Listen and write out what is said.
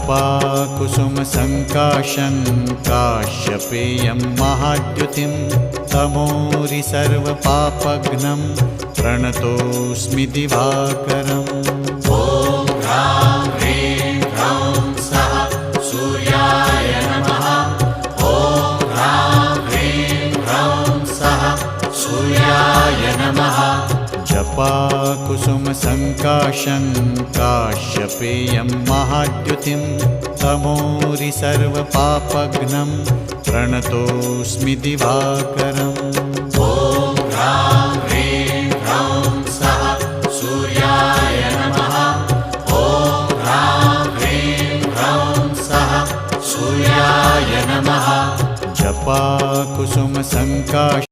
जपाकुसुमसङ्काशं काश्यपेयं महाद्युतिं तमोरि सर्वपापघ्नं प्रणतोऽस्मि दिवाकरम्। ॐ ह्रां ह्रीं ह्रौं सः सूर्याय नमः। ॐ ह्रां ह्रीं ह्रौं सः सूर्याय नमः। जपाकुसुमसङ्काशं काश्यपेयं महाद्युतिं तमोरि सर्वपापघ्नं प्रणतोऽस्मि दिवाकरम्। ॐ ह्रां ह्रीं ह्रौं सः सूर्याय नमः। ॐ ह्रां ह्रीं ह्रौं सः सूर्याय नमः। जपाकुसुमसङ्काशं